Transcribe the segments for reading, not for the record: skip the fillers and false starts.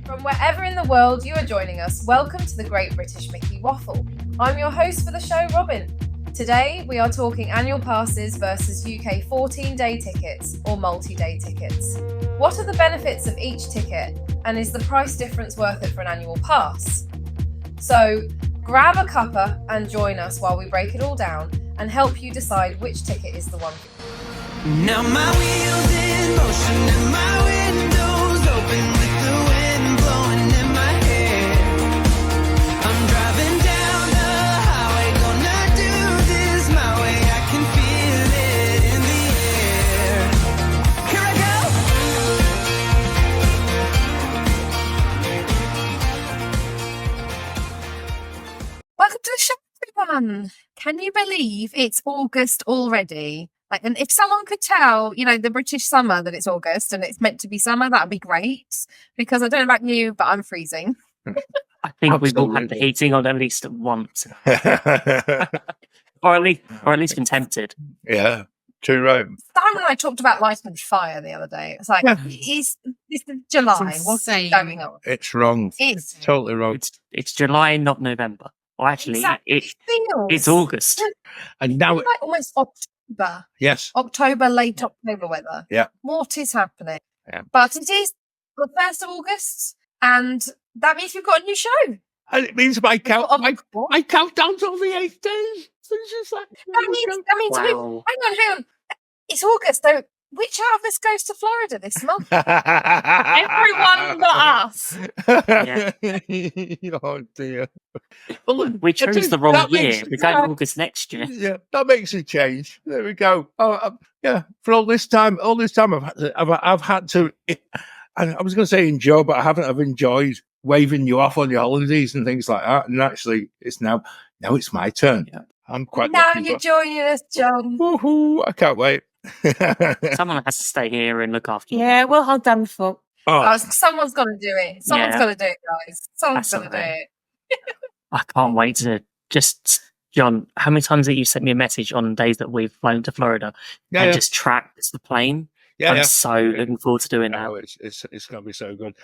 From wherever in the world you are joining us, welcome to the Great British Mickey Waffle. I'm your host for the show, Robin. Today we are talking annual passes versus UK 14-day tickets or multi-day tickets. What are the benefits of each ticket, and is the price difference worth it for an annual pass? So grab a cuppa and join us while we break it all down and help you decide which ticket is the one for you. Now my wheels in motion and my windows open with the wind blowing in my hair. I'm driving down the highway, gonna do this my way. I can feel it in the air. Here I go! Welcome to the show, everyone. Can you believe it's August already? And if someone could tell, the British summer that it's August and it's meant to be summer, that would be great. Because I don't know about you, but I'm freezing. I think we've all had the heating on at least once. or at least been tempted. Yeah, true, right. Simon and I talked about lighting fire the other day. It's like, this is July. What's going on? It's wrong. It's totally wrong. It's July, not November. Well, actually, it's August. And now it's like almost October. Yes. October, late October weather. Yeah. What is happening? Yeah. But it is the 1st of August, and that means we've got a new show. And it means my countdown's only 8 days. So it's just like, that means wow. Hang on. It's August, though. Which of us goes to Florida this month? Everyone but us. Yeah. Oh, dear. Well, look, we chose the wrong year. We're going August next year. Yeah, that makes a change. There we go. Yeah, for all this time I've had to. I was going to say enjoy, but I haven't. I've enjoyed waving you off on your holidays and things like that. And actually, it's now it's my turn. Yeah. I'm quite. Now you're joining us, John. Woohoo! I can't wait. Someone has to stay here and look after you. Yeah, we'll hold down the fort. Oh. Someone's got to do it. Someone's got to do it, guys. Someone's got to do it. I can't wait to John, how many times have you sent me a message on days that we've flown to Florida and just tracked the plane? Yeah, I'm so looking forward to doing that. Oh, it's going to be so good.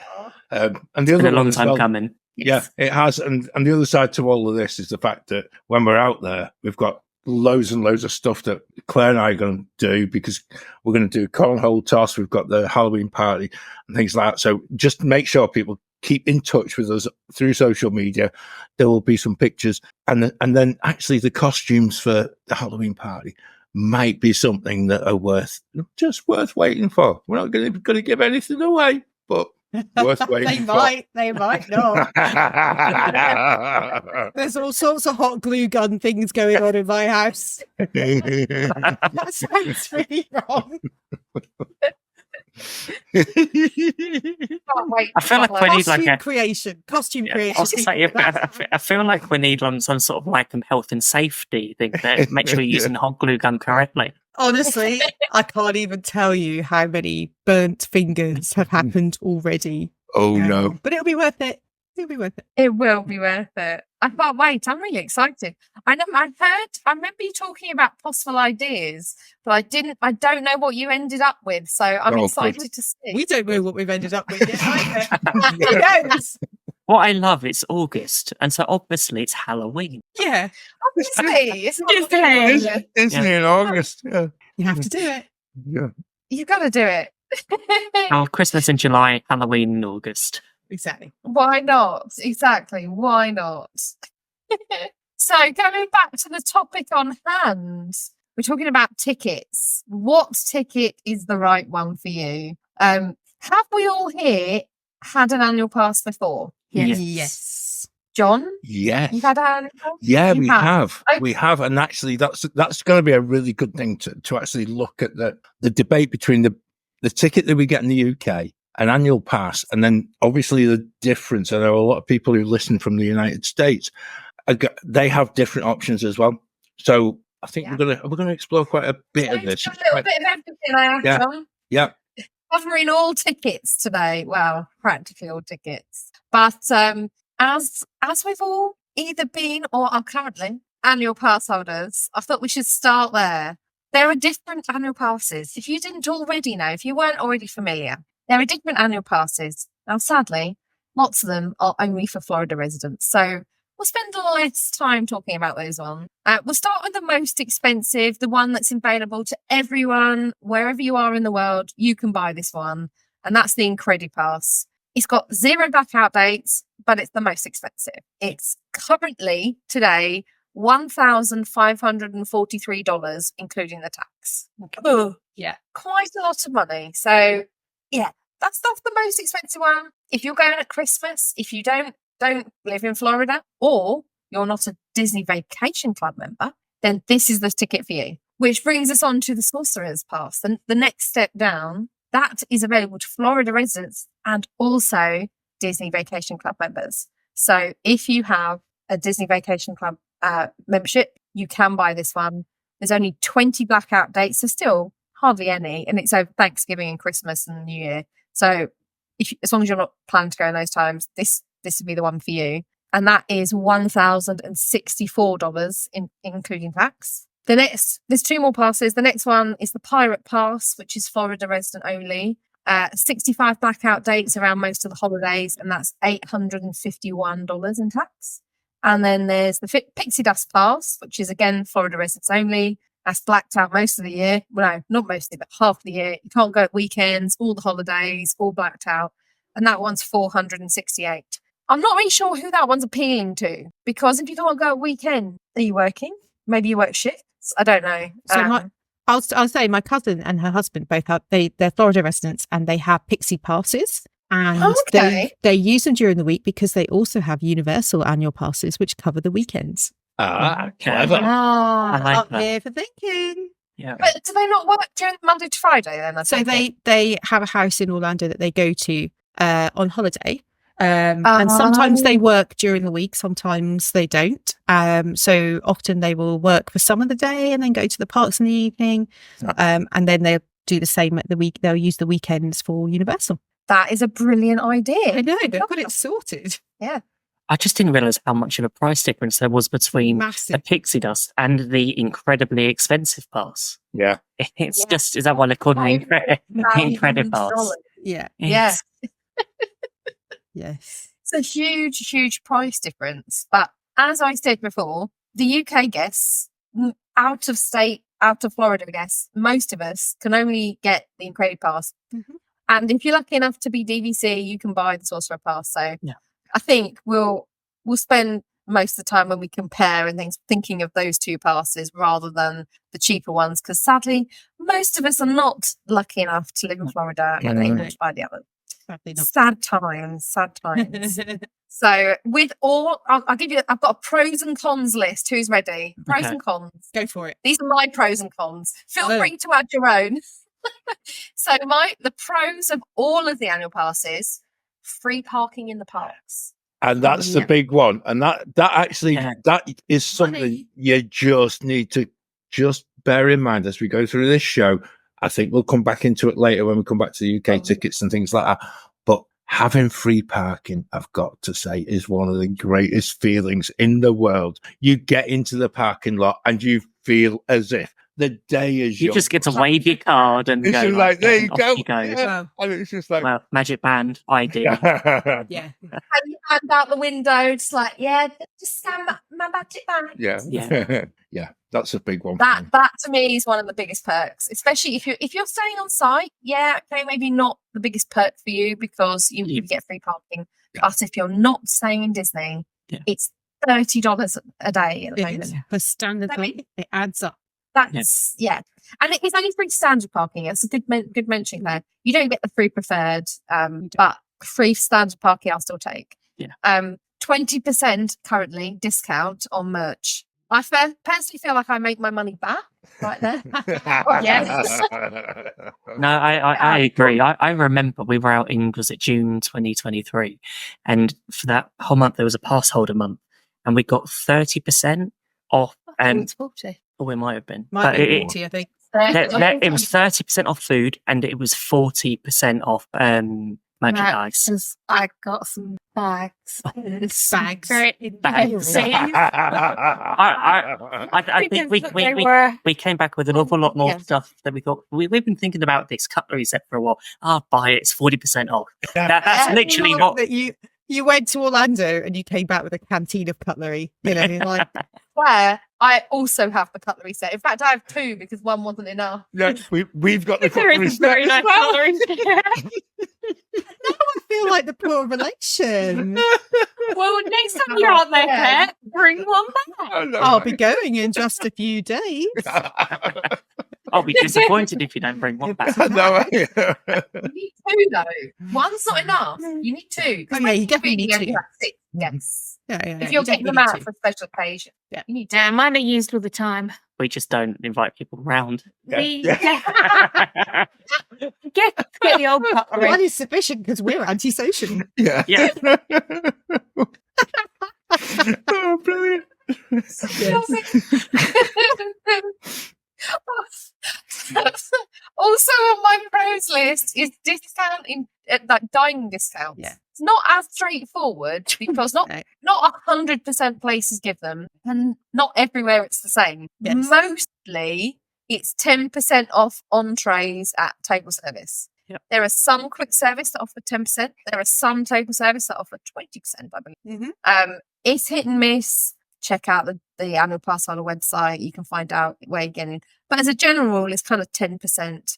And the other been a long time coming. Yeah, it has. And the other side to all of this is the fact that when we're out there, we've got loads and loads of stuff that Claire and I are going to do, because we're going to do a cornhole toss. We've got the Halloween party and things like that. So just make sure people keep in touch with us through social media. There will be some pictures, and then actually the costumes for the Halloween party might be something that are worth waiting for. We're not going to give anything away, but worth waiting They might not. There's all sorts of hot glue gun things going on in my house. That sounds really wrong. I feel like we need costume creation. I feel like we need some sort of health and safety thing that make sure you're using the hot glue gun correctly. Honestly, I can't even tell you how many burnt fingers have happened already. Oh no! But it'll be worth it. It'll be worth it. It will be worth it. I can't wait. I'm really excited. I remember you talking about possible ideas, but I don't know what you ended up with. So I'm excited to see. We don't know what we've ended up with yet either. What I love, it's August, and so obviously it's Halloween. Yeah. Obviously. Isn't it in August? Yeah. You have to do it. Yeah. You've got to do it. Christmas in July, Halloween in August. Exactly. Why not? Exactly. Why not? So going back to the topic on hand, we're talking about tickets. What ticket is the right one for you? Have we all here had an annual pass before? Yes. John? Yes. You've had an annual pass? Yeah, we have. Okay. We have. And actually, that's going to be a really good thing to actually look at the debate between the ticket that we get in the UK, an annual pass, and then obviously the difference. I know a lot of people who listen from the United States, they have different options as well. So I think we're gonna explore quite a bit of this. A little bit of everything, John. Yeah. Covering all tickets today. Well, practically all tickets. But as we've all either been or are currently annual pass holders, I thought we should start there. There are different annual passes. If you didn't already know, if you weren't already familiar, there are different annual passes. Now, sadly, lots of them are only for Florida residents. So we'll spend less time talking about those ones. We'll start with the most expensive, the one that's available to everyone, wherever you are in the world, you can buy this one. And that's the Incredipass. It's got 0 blackout dates, but it's the most expensive. It's currently, today, $1,543, including the tax. Oh, yeah, quite a lot of money. So, yeah, that's the most expensive one. If you're going at Christmas, if you don't live in Florida, or you're not a Disney Vacation Club member, then this is the ticket for you. Which brings us on to the Sorcerer's Pass. And the next step down, that is available to Florida residents and also Disney Vacation Club members. So if you have a Disney Vacation Club membership, you can buy this one. There's only 20 blackout dates, so still hardly any, and it's over Thanksgiving and Christmas and New Year. So as long as you're not planning to go in those times, this would be the one for you. And that is $1,064 including tax. There's 2 more passes. The next one is the Pirate Pass, which is Florida resident only. 65 blackout dates around most of the holidays, and that's $851 in tax. And then there's the Pixie Dust Pass, which is again Florida residents only. That's blacked out most of the year. Well, no, not mostly, but half the year. You can't go at weekends, all the holidays, all blacked out. And that one's $468. I'm not really sure who that one's appealing to, because if you can't go at weekend, are you working? Maybe you work shifts. I don't know. So I'll say my cousin and her husband both have they're Florida residents and they have Pixie passes, and they use them during the week because they also have Universal annual passes which cover the weekends. Clever. I like Up that. here for thinking. Yeah. But do they not work during Monday to Friday then? So they have a house in Orlando that they go to on holiday. And sometimes they work during the week, sometimes they don't. So often they will work for some of the day and then go to the parks in the evening. And then they'll do the same at the week. They'll use the weekends for Universal. That is a brilliant idea. I know, they've got it sorted. Yeah. I just didn't realise how much of a price difference there was between Massive. a Pixie Dust and the incredibly expensive pass. Yeah. It's just, is that why they're called an Incredipass? Yeah. Yeah. Yes. It's a huge, huge price difference. But as I said before, the UK guests, out of state, out of Florida guests, most of us can only get the Incredipass. Mm-hmm. And if you're lucky enough to be DVC, you can buy the Sorcerer Pass. So yeah. I think we'll spend most of the time when we compare and things thinking of those 2 passes rather than the cheaper ones, because sadly, most of us are not lucky enough to live in Florida and able to buy the others. Sad times. So with all, I'll give you, I've got a pros and cons list. Who's ready? Pros and cons. Go for it. These are my pros and cons. Feel free to add your own. So the pros of all of the annual passes, free parking in the parks. And that's the big one. And that actually, that is something you just need to just bear in mind as we go through this show. I think we'll come back into it later when we come back to the UK tickets and things like that. But having free parking, I've got to say, is one of the greatest feelings in the world. You get into the parking lot and you feel as if the day is You yours. just get to wave your card and It's go. just like, there you off go. you go. Yeah. And it's just like, Well, Magic Band, ID. Yeah. And you hand out the window, just like, just scan my Magic Band. Yeah. Yeah, that's a big one. That to me is one of the biggest perks, especially if you're staying on site. Yeah, okay, maybe not the biggest perk for you because you get free parking. But if you're not staying in Disney, it's $30 a day at the moment. For standard, it adds up. That's and it is only free standard parking. It's a good mention there. You don't get the free preferred, but free standard parking I'll still take. 20% currently discount on merch. I personally feel like I make my money back right there. Yes. No, I agree. I remember we were out in, was it June 2023? And for that whole month, there was a pass holder month. And we got 30% off. And 40. Oh, it might have been. Might be 40, I think. It was 30% off food and it was 40% off merchandise. I got some bags. Bags. I think we came back with an awful lot more stuff that we thought, we've been thinking about this cutlery set for a while. Buy it, it's 40% off. That's literally what... you went to Orlando and you came back with a canteen of cutlery. You know, you're like, Where I also have the cutlery set. In fact, I have two because one wasn't enough. Yeah, we've got the There cutlery is very set as nice well. colours. I feel like the poor relation. Well, next time you're out there, Yeah. Pet, bring one back. I know, I'll right? be going in just a few days. I'll be disappointed if you don't bring one back. I know, right? You need two though. One's not enough. You need two. 'Cause Oh, yeah, you when definitely really need only two. have six, yes. Yeah, If you're getting them out for a special occasion, Yeah. you need two. Yeah, mine are used all the time. We just don't invite people round. We Yeah. get the old cutlery. One is sufficient because we're antisocial. Yeah. Yeah. Oh, brilliant. Also on my pros list is discount in like dining discounts. Yeah. It's not as straightforward because not No. 100% places give them, and not everywhere it's the same. Yes. Mostly it's 10% off entrees at table service. Yep. There are some quick service that offer 10%. There are some table service that offer 20%, I believe. It's hit and miss. Check out the annual pass on the website. You can find out where you're getting. But as a general rule, it's kind of 10%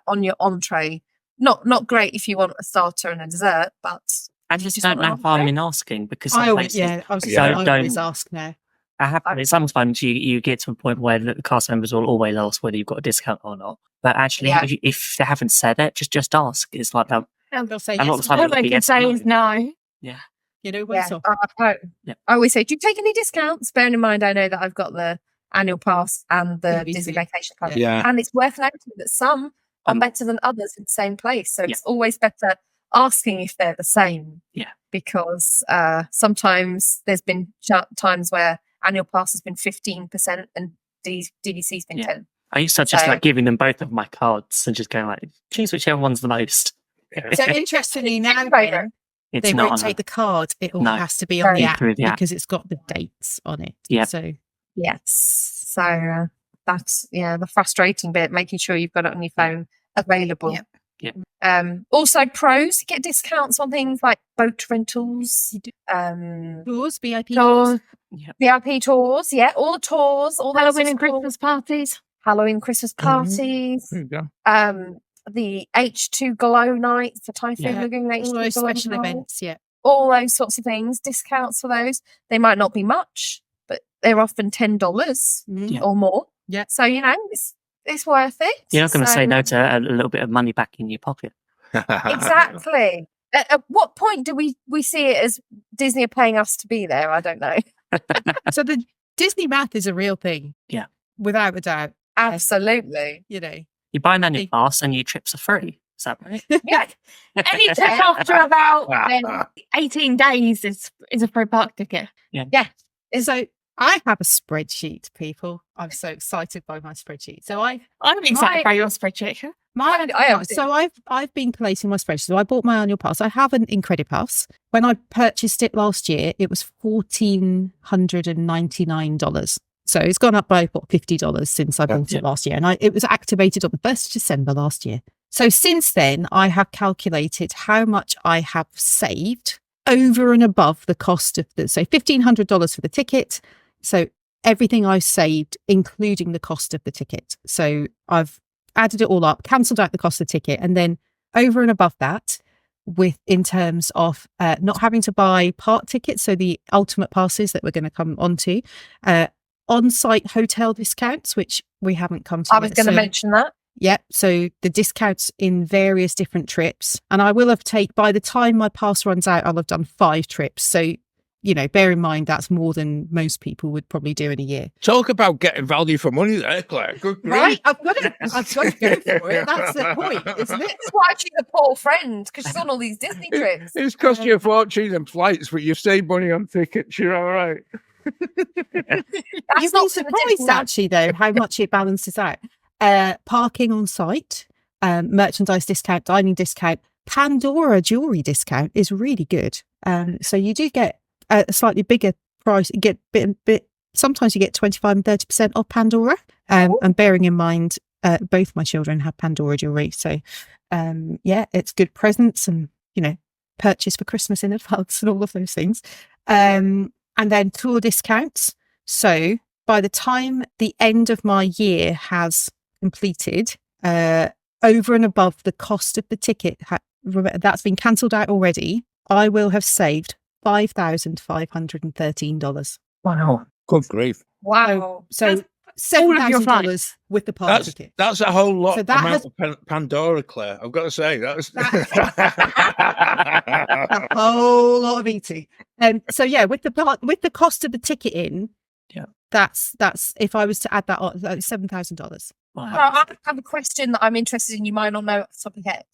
on your entree. Not great if you want a starter and a dessert, but I you just just don't want know an if I'm entree. in asking because I some always, places yeah, I was Yeah. I Don't- always ask now. I have. Sometimes you get to a point where the cast members will always ask whether you've got a discount or not. But actually, Yeah. if they haven't said it, just ask. It's like that. They'll say A lot yes. of the time All it'll they be can yes say or is no. no. You know, Yeah, once off. I Yeah. always say, do you take any discounts? Bearing in mind, I know that I've got the annual pass and the BBC. Disney Vacation Club. Yeah. And it's worth noting that some are Um, better than others in the same place. So Yeah. it's always better asking if they're the same. Yeah. Because sometimes there's been times where annual pass has been 15% and DVC's been Yeah. 10. I used to just So- like giving them both of my cards and just going like, choose whichever one's the most. So interestingly, now Favourite. It's they not won't on take the card. It all No. has to be on the Right. app Through the app. because it's got the dates on it. Yep. So Yes. So that's the frustrating bit, making sure you've got it on your phone available. Yep. Yep. Also pros, you get discounts on things like boat rentals, You do. um, tours, VIP Tours, VIP tours, all the tours, all those Halloween and sorts of tours. Christmas parties. Halloween, Christmas parties, There you go. the H2 Glow nights, the Typhoon Yeah. Lagoon H2 all those Glow special nights, events. Yeah. all those sorts of things, discounts for those. They might not be much, but they're often $10 Mm. or more. Yeah. So, it's worth it. You're not going to So- say no to a little bit of money back in your pocket. Exactly. At what point do we see it as Disney are paying us to be there? I don't know. So the Disney math is a real thing. Yeah. Without a doubt. Absolutely. You know. You buy an annual Big- pass and your trips are free. Is that right? Yeah. Any trip after about 18 days is a free park ticket. So I have a spreadsheet, people. I'm so excited by my spreadsheet. So I'm excited by your spreadsheet. I am too. So I've been collating my spreadsheet. So I bought my annual pass. I have an Incredipass. When I purchased it last year, it was $1,499. So it's gone up by $50 since I bought it last year. And it was activated on the 1st of December last year. So since then, I have calculated how much I have saved over and above the cost of so $1,500 for the ticket. So everything I've saved, including the cost of the ticket. So I've added it all up, cancelled out the cost of the ticket, and then over and above that, in terms of not having to buy part tickets, so the ultimate passes that we're going to come onto, on-site hotel discounts, which we haven't come to. I was yet. going to So- mention that. Yeah, so the discounts in various different trips, and I will have by the time my pass runs out, I'll have done 5 trips. So, bear in mind that's more than most people would probably do in a year. Talk about getting value for money there, Claire. Good grief. Right, I've got to go for it. That's the point, isn't it? That's why she's a poor friend, because she's on all these Disney trips. It's cost you a fortune in flights, but you've saved money on tickets. You're all right. That's You'd not be for the surprised Disney. actually, though, how much it balances out. Parking on site, merchandise discount, dining discount, Pandora jewelry discount is really good. So you do get a slightly bigger price. You get bit. Sometimes you get 25 and 30% off Pandora. And bearing in mind, both my children have Pandora jewelry, so it's good presents, and purchase for Christmas in advance and all of those things. And then tour discounts. So by the time the end of my year has completed, over and above the cost of the ticket that's been cancelled out already, I will have saved $5,513. Wow. Good grief. Wow. So all of your $7,000 with the park ticket. That's a whole lot So that amount of Pandora, Claire. I've got to say. That's A whole lot of eating. So yeah, with the cost of the ticket in, that's if I was to add that on, that's $7,000. Wow. I have a question that I'm interested in. You might not know off the top of your head.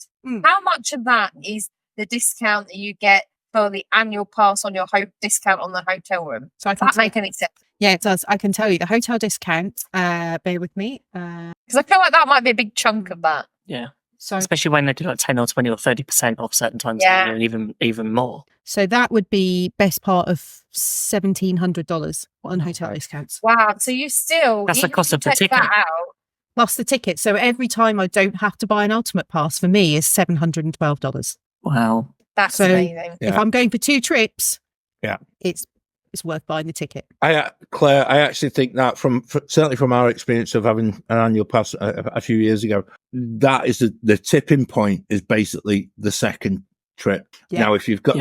How much of that is the discount that you get for the annual pass on your discount on the hotel room? So Does that make any sense? Yeah, it does. I can tell you the hotel discount. Bear with me. Because I feel like that might be a big chunk of that. Yeah. So Especially when they do like 10 or 20 or 30% off certain times of the year, and even more. So that would be best part of $1,700 on hotel discounts. Wow. So you still... That's the even cost if of the you take ticket. that out, Plus the ticket. So every time I don't have to buy an ultimate pass for me is $712. Wow. that's So- amazing. If Yeah. I'm going for 2 trips, Yeah. it's worth buying the ticket. Claire, I actually think that certainly from our experience of having an annual pass a few years ago, that is the tipping point is basically the second trip. Yeah. Now, if you've got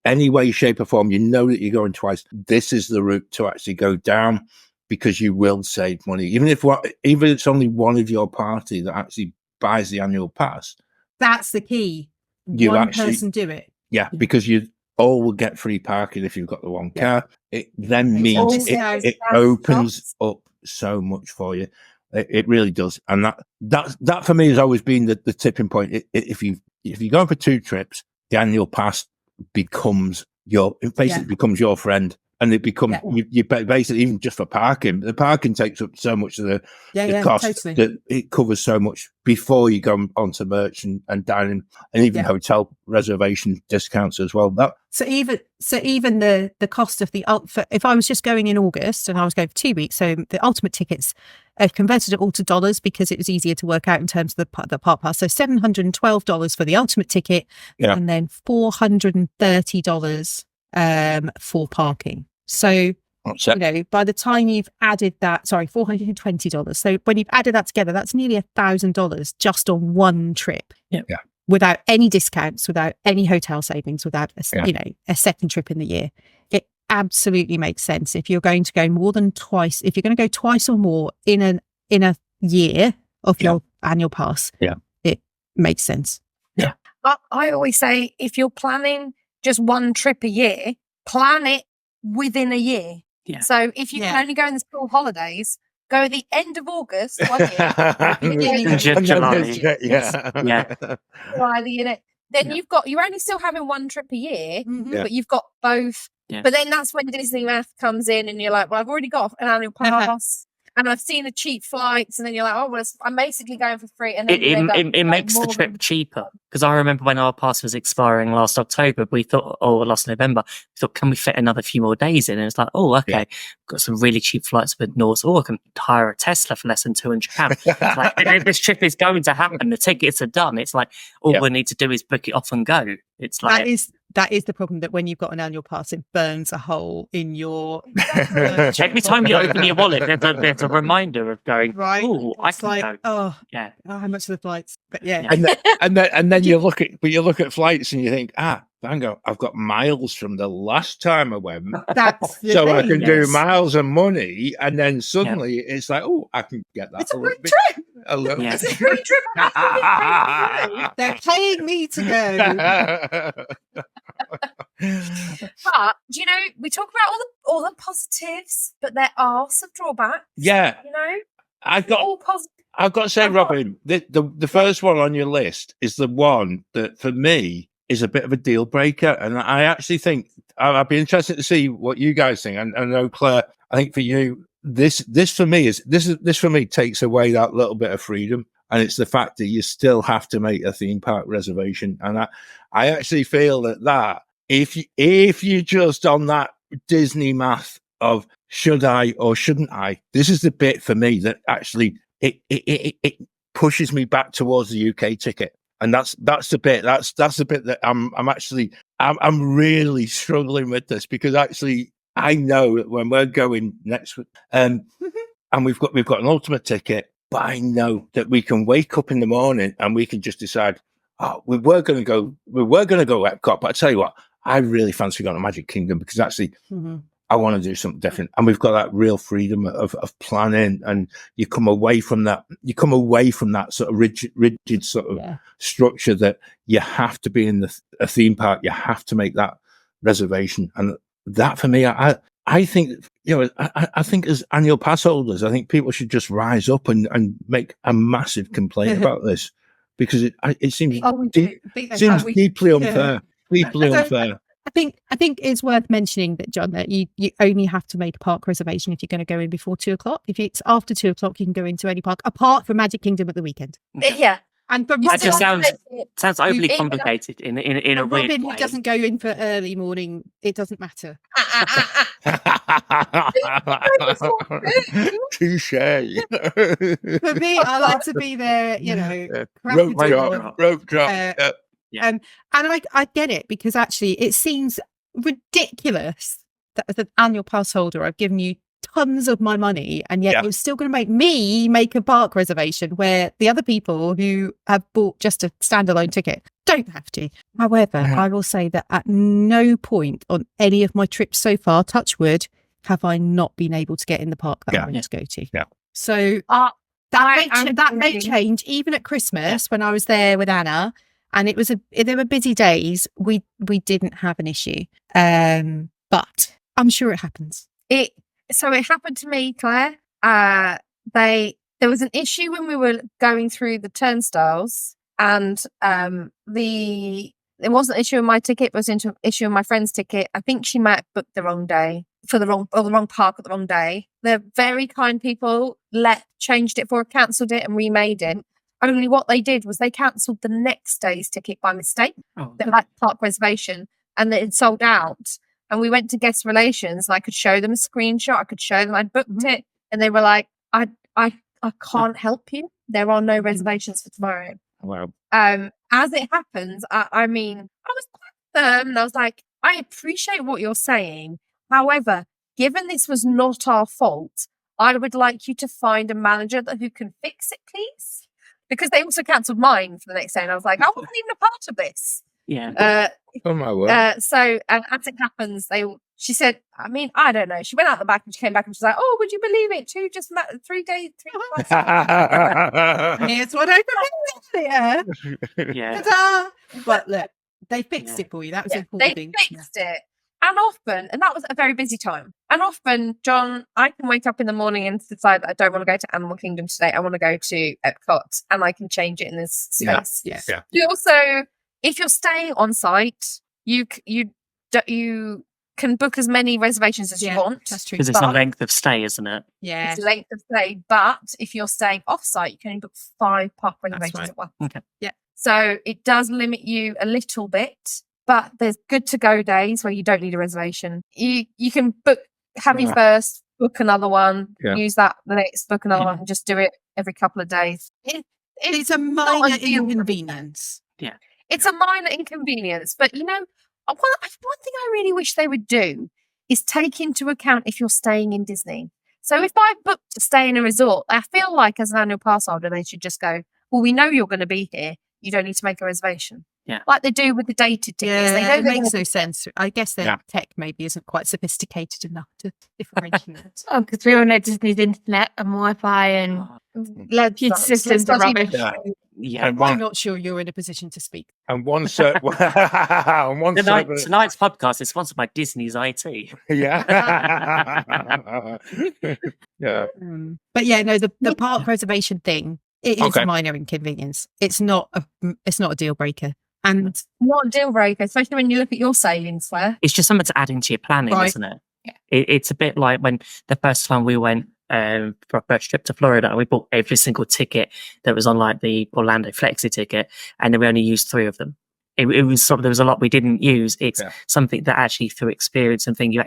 any way, shape or form, you know that you're going twice, this is the route to actually go down because you will save money. Even if it's only one of your party that actually buys the annual pass. That's the key. You One actually- person do it. Yeah, because you all will get free parking if you've got the one car. It then Makes means sense. it opens up so much for you. It really does, and that for me has always been the tipping point. If you go for 2 trips, the annual pass becomes becomes your friend, and it becomes you basically, even just for parking. The parking takes up so much of the cost totally. that it covers so much before you go onto merch and dining and even hotel reservation discounts as well. So even the cost of if I was just going in August and I was going for 2 weeks, so the ultimate tickets, I've converted it all to dollars because it was easier to work out in terms of the park pass. So $712 for the ultimate ticket, and then $430 for parking. So by the time you've added that, $420. So when you've added that together, that's nearly $1,000 just on one trip. Yeah. Without any discounts, without any hotel savings, without a second trip in the year. It absolutely makes sense. If you're going to go more than twice, if you're going to go twice or more in a year of your annual pass, it makes sense. Yeah. I always say, if you're planning just one trip a year, plan it within a year. Yeah. So if you can only go in the school holidays, go at the end of August, 1 year, beginning of July. July, then you're only still having one trip a year, but you've got both. Yeah. But then that's when Disney math comes in, and you're like, well, I've already got an annual pass. And I've seen the cheap flights, and then you're like, oh, well, I'm basically going for free. And then it makes the trip cheaper. Because I remember when our pass was expiring last October, or last November, we thought, can we fit another few more days in? And it's like, oh, okay, got some really cheap flights to the north. Or I can hire a Tesla for less than £200. It's like, this trip is going to happen. The tickets are done. It's like, all we need to do is book it off and go. It's like that is the problem, that when you've got an annual pass, it burns a hole in your... Every time you open your wallet, there's a reminder of going, right. Oh, I It's can like, go. How much are the flights? But and then you look at flights and you think, Bango, I've got miles from the last time I went. That's the so thing. I can do miles and money, and then suddenly it's like, oh, I can get that. It's a free bit- trip. a little Yeah. It's a free trip. They're paying me to go. But we talk about all the positives, but there are some drawbacks. Yeah, I've got all positive. I've got to say, Robin, the first one on your list is the one that for me is a bit of a deal breaker, and I actually think I'd be interested to see what you guys think. And I know, Claire, I think for you, this for me takes away that little bit of freedom, and it's the fact that you still have to make a theme park reservation. And I actually feel that if you just on that Disney math of should I or shouldn't I, this is the bit for me that actually it pushes me back towards the UK ticket. And that's the bit that I'm really struggling with this, because actually I know that when we're going next week, and we've got an ultimate ticket, but I know that we can wake up in the morning and we can just decide, oh, we were going to go Epcot, but I tell you what, I really fancy going to Magic Kingdom, because actually I want to do something different. And we've got that real freedom of planning, and you come away from that sort of rigid sort of structure that you have to be in a theme park. You have to make that reservation. And that, for me, I think, I think as annual pass holders, I think people should just rise up and make a massive complaint about this, because it seems deeply unfair. Deeply unfair. I think it's worth mentioning that, John, that you only have to make a park reservation if you're going to go in before 2:00. If it's after 2:00, you can go into any park apart from Magic Kingdom at the weekend. Yeah. And but that just sounds overly complicated in a weird Robin, way. who doesn't go in for early morning, it doesn't matter. Touche. For me, I like to be there, rope drop. And I get it, because actually it seems ridiculous that as an annual pass holder, I've given you tons of my money, and yet you're still going to make me make a park reservation where the other people who have bought just a standalone ticket don't have to. However, I will say that at no point on any of my trips so far, touch wood, have I not been able to get in the park that I want to go to. Yeah. So that may change even at Christmas when I was there with Anna. And there were busy days. We didn't have an issue, but I'm sure it happens. So it happened to me, Claire. There was an issue when we were going through the turnstiles, and it wasn't an issue with my ticket, it was an issue with my friend's ticket. I think she might have booked the wrong day for the wrong park at the wrong day. They're very kind people. Changed it cancelled it and remade it. Only what they did was they cancelled the next day's ticket by mistake, the park reservation, and it had sold out. And we went to guest relations, and I could show them a screenshot. I could show them I'd booked it, and they were like, "I can't help you. There are no reservations for tomorrow." Wow. As it happens, I mean, I was quite firm, and I was like, "I appreciate what you're saying. However, given this was not our fault, I would like you to find a manager who can fix it, please." Because they also cancelled mine for the next day, and I was like, I wasn't even a part of this. Yeah. Oh my word. So, and as it happens, she said, I mean, I don't know. She went out the back and she came back and she's like, "Oh, would you believe it? 3 days, 3 months." Here's what I remember. Yeah. Ta-da! But look, they fixed it for you. That was important thing. They fixed it. And that was a very busy time. And often, John, I can wake up in the morning and decide that I don't want to go to Animal Kingdom today. I want to go to Epcot, and I can change it in this space. Yeah. You also, if you're staying on site, you can book as many reservations as you want. That's true. Because it's a length of stay, isn't it? Yeah. It's length of stay. But if you're staying off site, you can only book 5 park reservations at once. Okay. Yeah. So it does limit you a little bit. But there's good to go days where you don't need a reservation. You can have your first, book another one, use that the next, book another one, and just do it every couple of days. It's a minor inconvenience. Yeah. It's a minor inconvenience. But, one thing I really wish they would do is take into account if you're staying in Disney. So if I booked to stay in a resort, I feel like as an annual pass holder, they should just go, well, we know you're going to be here. You don't need to make a reservation. Yeah. Like they do with the dated tickets. Yeah, it makes no sense. I guess their tech maybe isn't quite sophisticated enough to differentiate. Because we all know Disney's internet and Wi-Fi and systems are rubbish. Yeah. I'm not sure you're in a position to speak. And tonight's podcast is sponsored by Disney's IT. Yeah. But yeah, no, the park reservation thing, it is a minor inconvenience. It's not a deal breaker. And not a deal breaker, especially when you look at your savings, Claire. It's just something to add into your planning, isn't it? Yeah. It's a bit like when the first time we went for our first trip to Florida, we bought every single ticket that was on like the Orlando Flexi ticket, and then we only used 3 of them. It was sort of, there was a lot we didn't use. It's something that actually through experience and thing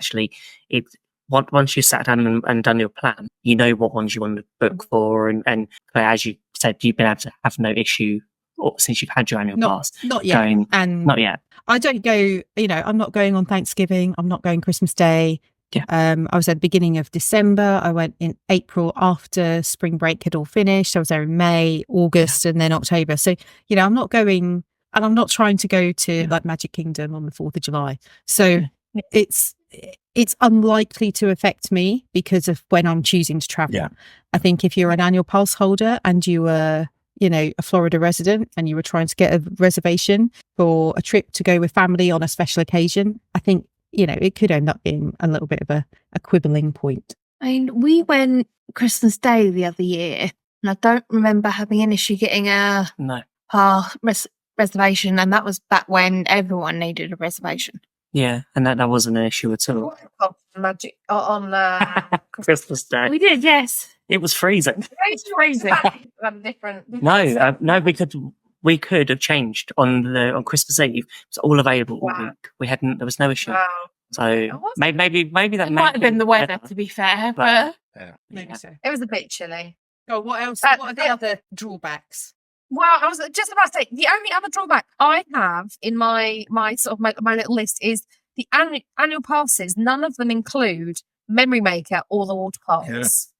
once you sat down and done your plan, you know what ones you want to book for, and as you said, you've been able to have no issue or since you've had your annual pass? Not yet. Going, And not yet. I don't go, I'm not going on Thanksgiving. I'm not going Christmas Day. Yeah. I was at the beginning of December. I went in April after spring break had all finished. I was there in May, August, and then October. So, I'm not going, and I'm not trying to go to like Magic Kingdom on the 4th of July. So it's unlikely to affect me because of when I'm choosing to travel. Yeah. I think if you're an annual pass holder and you were, a Florida resident and you were trying to get a reservation for a trip to go with family on a special occasion, I think, it could end up being a little bit of a quibbling point. I mean, we went Christmas Day the other year, and I don't remember having an issue getting a reservation, and that was back when everyone needed a reservation. Yeah, and that wasn't an issue at all. Magic on Christmas Day. We did, yes. It was freezing. it's freezing. different. No, we could have changed on Christmas Eve. It's all available all week. There was no issue. Wow. So maybe that It might have been the weather, to be fair, but Maybe so. It was a bit chilly. Oh, what else? Uh, What are the other drawbacks? Well, I was just about to say the only other drawback I have in my sort of my little list is the annual passes. None of them include Memory Maker or the water parks,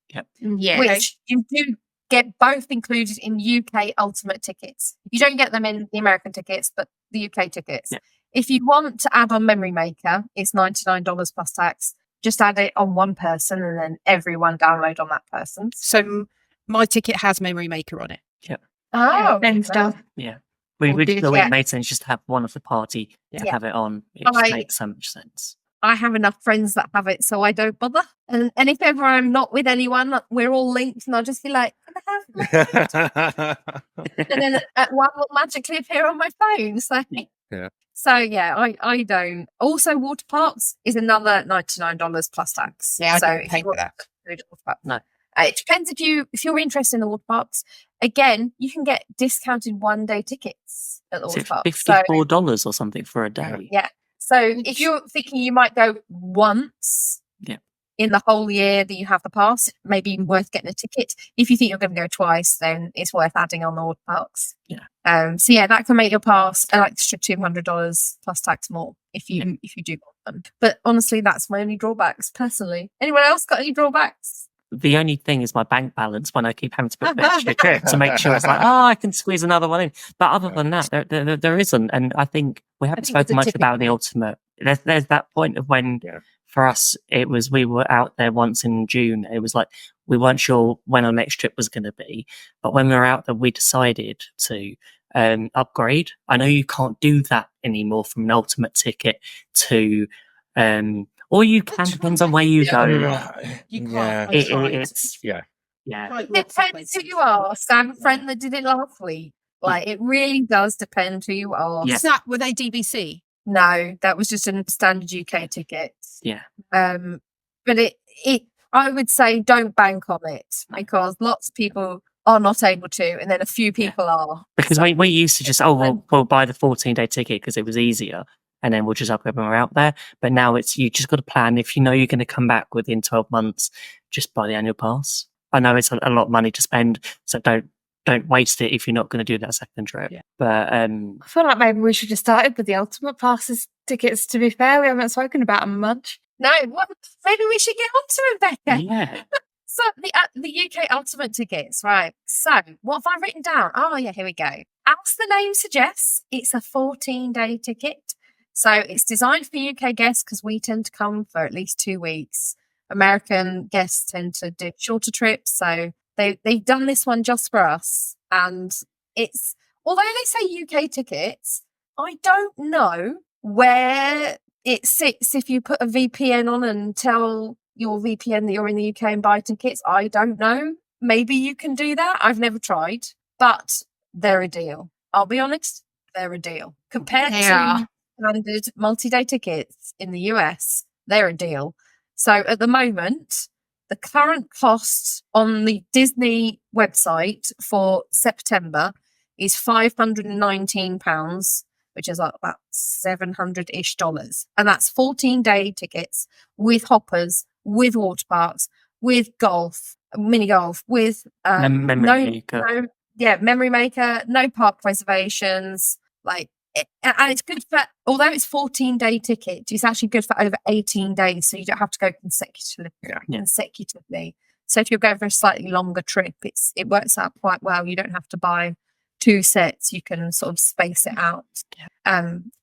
yeah. which you do get both included in UK Ultimate tickets. You don't get them in the American tickets, but the UK tickets. Yeah. If you want to add on Memory Maker, it's $99 plus tax. Just add it on one person, and then everyone download on that person. So my ticket has Memory Maker on it. Oh, Then stuff. Yeah. We did, thought yeah. it made sense just to have one of the party to Yeah. have it on. It I- just makes so much sense. I have enough friends that have it, so I don't bother. And if ever I'm not with anyone, we're all linked, and I'll just be like, "Can I have and then one will magically appear on my phone. So I don't. Also, water parks is another $99 plus tax. Yeah, I so don't if pay you for want that. to do water parks. No. It depends if you're interested in the water parks. Again, you can get discounted 1-day tickets at the Is water it parks. So, $54 or something for a day? yeah. So if you're thinking you might go once in the whole year that you have the pass, maybe worth getting a ticket. If you think you're going to go twice, then it's worth adding on the water parks. Yeah. So that can make your pass an extra $200 plus tax more if you do want them. But honestly, that's my only drawbacks personally. Anyone else got any drawbacks? The only thing is my bank balance when I keep having to put the extra trip to make sure it's like, I can squeeze another one in. But other than that, there isn't. And I think we haven't spoken much about the ultimate. There's that point of when, for us, it was, we were out there once in June. It was like, we weren't sure when our next trip was going to be. But when we were out there, we decided to upgrade. I know you can't do that anymore from an ultimate ticket to, or you can, depends on where you go. You can't. Yeah. I tried. It's, Yeah. It depends who you are. So I have a friend that did it last week. Like, it really does depend who you are. Yeah. Is that, were they DVC? No, that was just a standard UK ticket. Yeah. But it I would say don't bank on it because lots of people are not able to, and then a few people are. Because we used to just, we'll buy the 14-day ticket because it was easier, and then we'll just upgrade when we're out there. But now it's, you just got to plan. If you know you're going to come back within 12 months, just buy the annual pass. I know it's a lot of money to spend, so don't waste it if you're not going to do that second trip. Yeah. But I feel like maybe we should have started with the ultimate passes tickets, to be fair. We haven't spoken about them much. No, maybe we should get onto it, Becca. yeah, So the UK Ultimate tickets, right? So what have I written down? Oh yeah, here we go. As the name suggests, it's a 14-day ticket. So it's designed for UK guests because we tend to come for at least 2 weeks. American guests tend to do shorter trips, so they've done this one just for us. And it's, although they say UK tickets, I don't know where it sits if you put a VPN on and tell your VPN that you're in the UK and buy tickets. I don't know. Maybe you can do that. I've never tried, but they're a deal. I'll be honest, they're a deal. Compared to standard multi-day tickets in the US, they're a deal. So at the moment, the current cost on the Disney website for September is £519, which is like about $700-ish. And that's 14-day tickets with hoppers, with water parks, with golf, mini golf, with no memory maker, no park reservations, and it's good for, although it's 14-day ticket, it's actually good for over 18 days, so you don't have to go consecutively. So if you're going for a slightly longer trip, it works out quite well. You don't have to buy 2 sets; you can sort of space it out.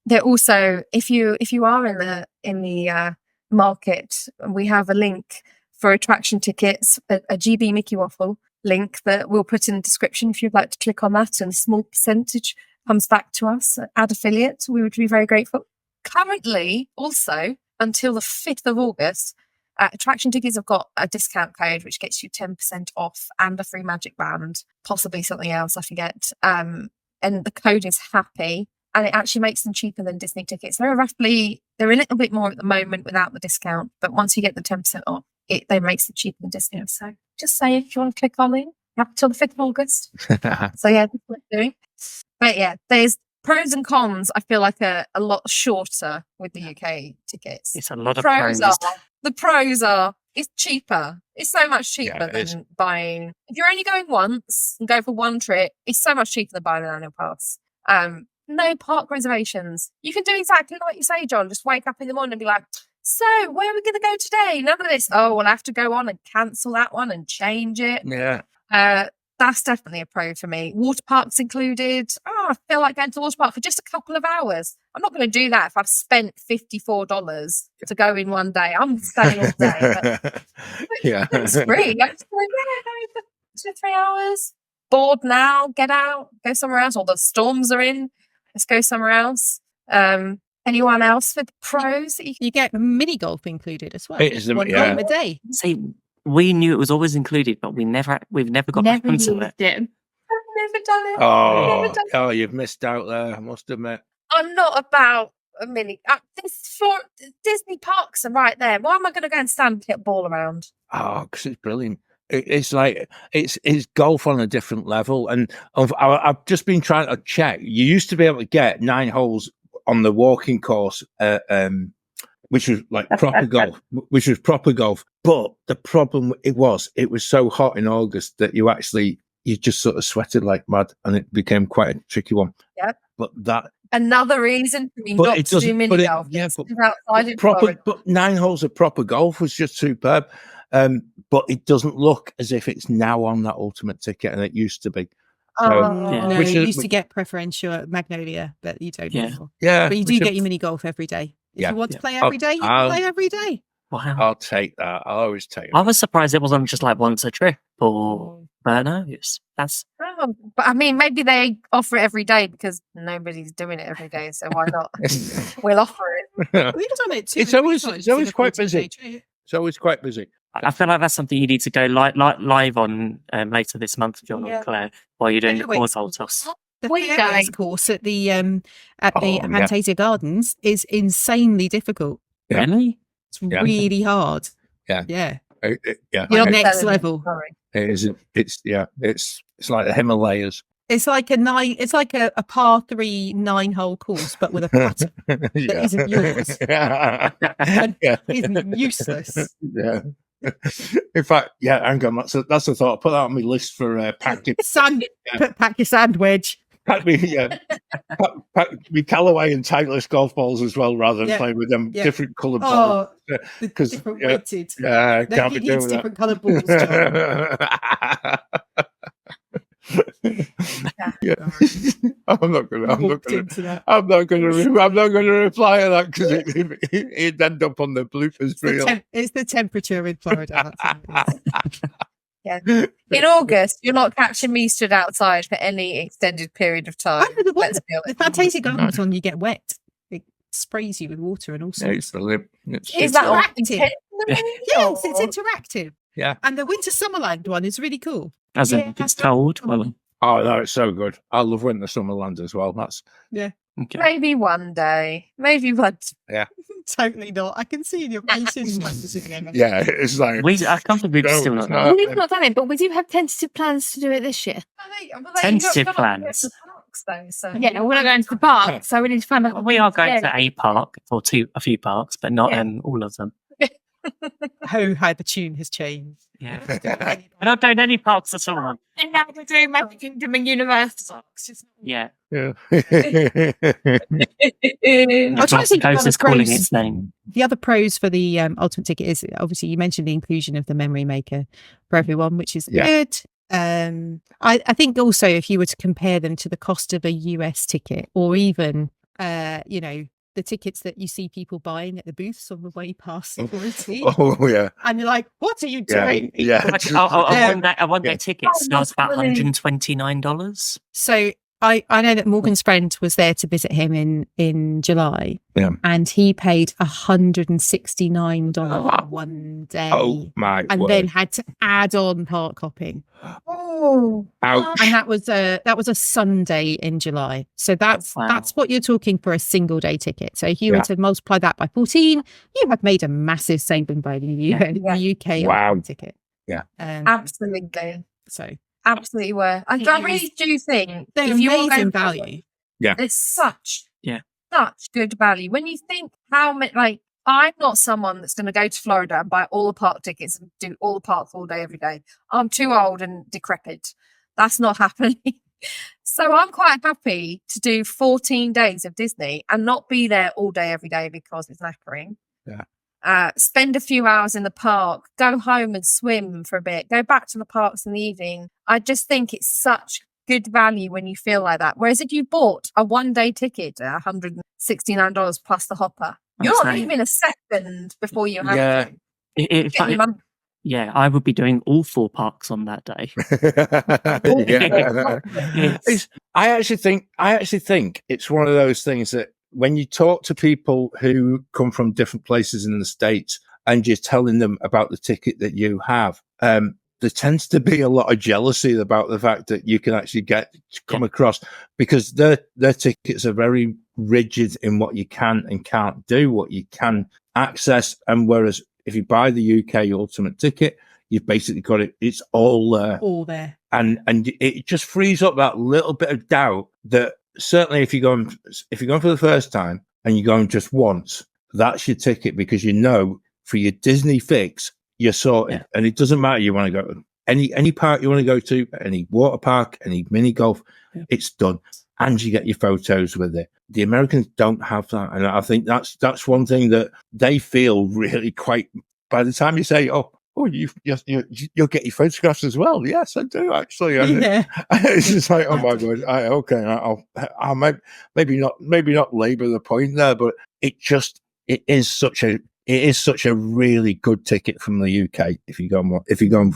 They're also, if you are in the market, we have a link for attraction tickets, a GB Mickey Waffle link that we'll put in the description if you'd like to click on that, and a small percentage comes back to us. Add affiliate, we would be very grateful. Currently, also until the 5th of August, attraction tickets have got a discount code which gets you 10% off and a free magic band, possibly something else, I forget. And the code is HAPPY, and it actually makes them cheaper than Disney tickets. They're a little bit more at the moment without the discount, but once you get the 10% off, they makes it cheaper than Disney. So just say if you want to click on it, up till the 5th of August. So yeah, that's what we're doing. But yeah, there's pros and cons. I feel like a lot shorter with the UK tickets. It's a lot of pros. The pros are it's cheaper. It's so much cheaper than buying. If you're only going once and go for one trip, it's so much cheaper than buying an annual pass. No park reservations. You can do exactly like you say, John. Just wake up in the morning and be like, so where are we going to go today? None of this. Oh, we'll have to go on and cancel that one and change it. Yeah. That's definitely a pro for me. Water parks included. Oh, I feel like going to the water park for just a couple of hours. I'm not going to do that if I've spent $54 to go in one day. I'm staying all day. But it's free. I just go, go for 2-3 hours. Bored now, get out, go somewhere else. All the storms are in. Let's go somewhere else. Anyone else with pros? You get mini golf included as well. It is, One game a day. See, we knew it was always included, but we've never got back into it. I've never done it. Oh, you've missed out there, I must admit. I'm not about a mini. Disney parks are right there. Why am I going to go and stand and hit a ball around? Oh, because it's brilliant. It's like it's golf on a different level, and I've just been trying to check. You used to be able to get 9 holes on the walking course, which was like proper golf, But the problem it was so hot in August that you just sort of sweated like mad, and it became quite a tricky one. Yeah. But that another reason for me not to do mini golf. But 9 holes of proper golf was just superb. But it doesn't look as if it's now on that ultimate ticket, and it used to be. So, no, you used to get preferential at Magnolia, but you don't anymore. Yeah, but you do get your mini golf every day. If you want to play every day, you can play every day. Wow. I'll take that. I'll always take it. I was surprised it wasn't just like once a trip, but no, that's. But I mean, maybe they offer it every day because nobody's doing it every day, so why not? We'll offer it. We've done it too. It's always quite busy. It's always quite busy. I feel like that's something you need to go live on later this month, John and Claire, while you're doing the course hole toss. The fairies course at the Fantasia Gardens is insanely difficult. Yeah. Really? It's really hard. Yeah. You're next level. It is. It's like the Himalayas. It's like a par 3 9-hole course, but with a putter that isn't yours. And isn't useless. Yeah. In fact, hang on. That's a thought. Put that on my list for pack your sand wedge. Pack me Callaway and Titleist golf balls as well, rather than playing with them different coloured balls. Because different weighted. Yeah, can't be doing that. Different coloured balls. I'm not going to reply to that because it'd end up on the bloopers reel. It's the temperature in Florida. In August, you're not catching me stood outside for any extended period of time. Let's be honest. The Fantasia Gardens on, you get wet. It sprays you with water and all sorts. Is that interactive? Yes, it's interactive. Yeah. And the Winter Summerland one is really cool. As in, it's cold. Oh no, it's so good. I love Winter Summerland as well. That's okay. Maybe one day. Maybe one. Yeah. Totally not. I can see in your faces. Yeah, it's like I can't believe we've still not done it. We've not done it, but we do have tentative plans to do it this year. Tentative plans. Yeah, we're not going to the park, so we need to find out. We are going to a park or a few parks, but not all of them. Oh, how the tune has changed. Yeah. I don't own any parks at all. And now we're doing Magic Kingdom and Universal. Yeah. Yeah. I'm trying to think of Coast other is calling pros. its name. The other pros for the ultimate ticket is obviously you mentioned the inclusion of the memory maker for everyone, which is good. I think also if you were to compare them to the cost of a US ticket or even the tickets that you see people buying at the booths on the way past security, Oh yeah. and you're like, what are you doing? Yeah. I won their tickets. Now it's about $129. So I know that Morgan's friend was there to visit him in July. Yeah. And he paid $169 one day. Oh my and word. then had to add on park hopping. Oh, Ouch. And that was a Sunday in July. So that's what you're talking for a single day ticket. So if you were to multiply that by 14, you have made a massive saving by the UK ticket. Yeah. absolutely. So Absolutely were. I really do think they're if you're amazing going value. it's such Yeah. such good value. When you think how many, like, I'm not someone that's going to go to Florida and buy all the park tickets and do all the parks all day, every day. I'm too old and decrepit. That's not happening. So I'm quite happy to do 14 days of Disney and not be there all day, every day because it's knackering. Yeah. Spend a few hours in the park, go home and swim for a bit, go back to the parks in the evening. I just think it's such good value when you feel like that. Whereas if you bought a one-day ticket at $169 plus the hopper, you're not leaving a second before you have to. I would be doing all 4 parks on that day. I actually think it's one of those things that when you talk to people who come from different places in the States and you're telling them about the ticket that you have, there tends to be a lot of jealousy about the fact that you can actually come across, because their tickets are very rigid in what you can and can't do, what you can access. And whereas if you buy the UK Ultimate ticket, you've basically got it. It's all there. All there. And it just frees up that little bit of doubt that certainly if you're going for the first time and you're going just once, that's your ticket, because you know for your Disney fix, you're sorted. And it doesn't matter. You want to go to any park you want to go to, any water park, any mini golf, it's done. And you get your photos with it. The Americans don't have that. And I think that's one thing that they feel really quite, by the time you say, you'll get your photographs as well. Yes, I do actually. It's just like, oh my God. I'll maybe not labor the point there, but it is such a really good ticket from the UK if you go and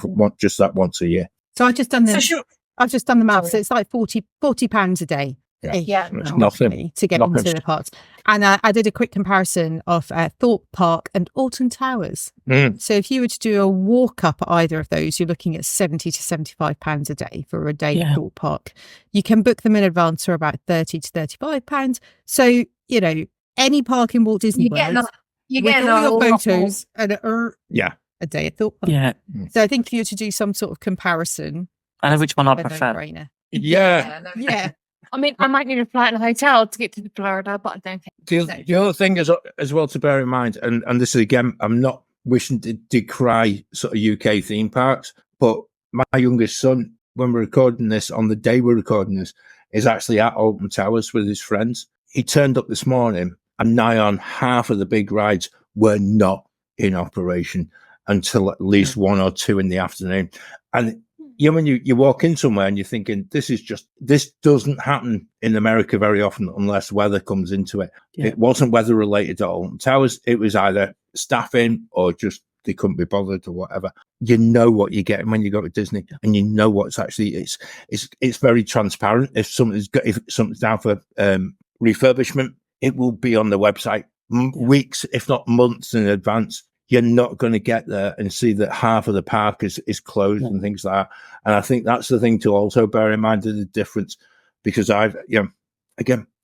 want just that once a year. So I've just done the maths. So it's like £40 a day. It's nothing to get into the parks. And I did a quick comparison of Thorpe Park and Alton Towers. So if you were to do a walk up at either of those, you're looking at £70 to £75 a day for a day at Thorpe Park. You can book them in advance for about £30 to £35. So any park in Walt Disney World, you get all your photos and a day at Thorpe Park. Yeah. So I think if you were to do some sort of comparison, I know which one I prefer. Yeah. I mean, I might need a flight and a hotel to get to Florida, but I don't think the other thing is as well to bear in mind, and this is again, I'm not wishing to decry sort of UK theme parks, but my youngest son, when we're recording this, on the day we're recording this, is actually at Alton Towers with his friends. He turned up this morning and nigh on half of the big rides were not in operation until at least 1 or 2 in the afternoon. And when you walk in somewhere and you're thinking, this doesn't happen in America very often unless weather comes into it. Yeah. It wasn't weather related at all. Towers, it was either staffing or just they couldn't be bothered or whatever. You know what you're getting when you go to Disney, and you know what's actually it's very transparent. If something's down for refurbishment, it will be on the website weeks, if not months in advance. You're not going to get there and see that half of the park is closed and things like that. And I think that's the thing to also bear in mind of the difference, because again,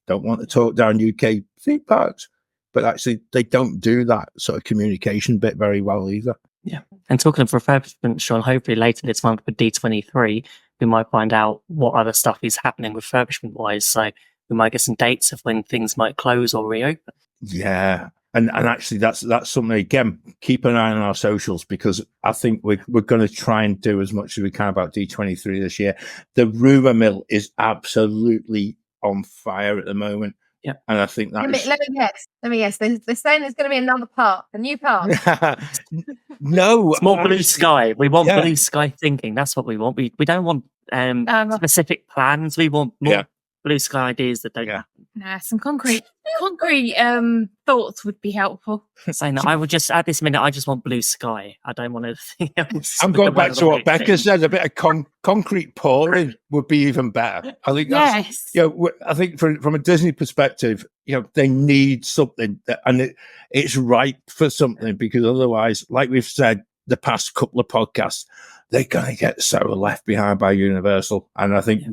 don't want to talk down UK theme parks, but actually they don't do that sort of communication bit very well either. Yeah. And talking of refurbishment, Sean, hopefully later this month with D23, we might find out what other stuff is happening refurbishment wise. So we might get some dates of when things might close or reopen. Yeah. And actually, that's something, again, keep an eye on our socials, because I think we're going to try and do as much as we can about D23 this year. The rumour mill is absolutely on fire at the moment. Yeah. And I think that Let me guess. They're saying there's going to be another park, a new park. No. It's more blue sky. We want Yeah. blue sky thinking. That's what we want. We don't want specific plans. We want more blue sky ideas that don't happen. Nah, some concrete thoughts would be helpful. Saying that I would just, at this minute, I just want blue sky. I don't want anything else. I'm going back to what Becca said. A bit of concrete pouring would be even better. I think that's, I think from a Disney perspective, they need something, and it's right for something, because otherwise, like we've said the past couple of podcasts, they're going to get so left behind by Universal. And I think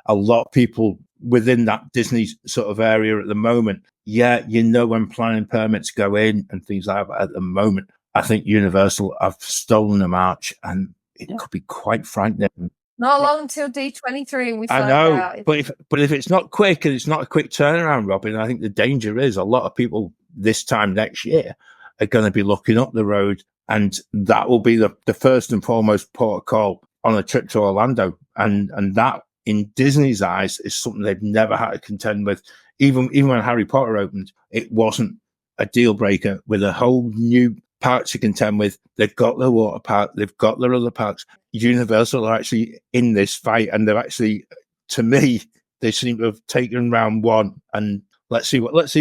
a lot of people within that Disney sort of area at the moment, when planning permits go in and things like that, at the moment, I think Universal have stolen a march, and it could be quite frightening. Not long till D23 and we find out. But if it's not quick, and it's not a quick turnaround, Robin, I think the danger is a lot of people this time next year are going to be looking up the road, and that will be the first and foremost port of call on a trip to Orlando. And that, in Disney's eyes, is something they've never had to contend with. Even when Harry Potter opened, it wasn't a deal breaker. With a whole new park to contend with, they've got their water park, they've got their other parks. Universal are actually in this fight, and they're actually, to me, they seem to have taken round one. And let's see what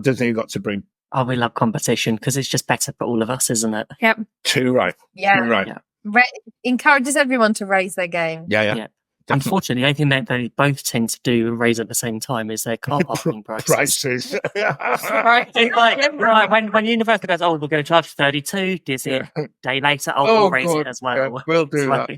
Disney got to bring. Oh, we love competition because it's just better for all of us, isn't it? Yep. Too right. Yeah. Too right. Yeah. Encourages everyone to raise their game. Yeah. Unfortunately, the only thing that they both tend to do and raise at the same time is their car parking prices. When Universal goes, we're going to charge 32, Disney, a day later, we'll raise it as well. Yeah, we'll do that.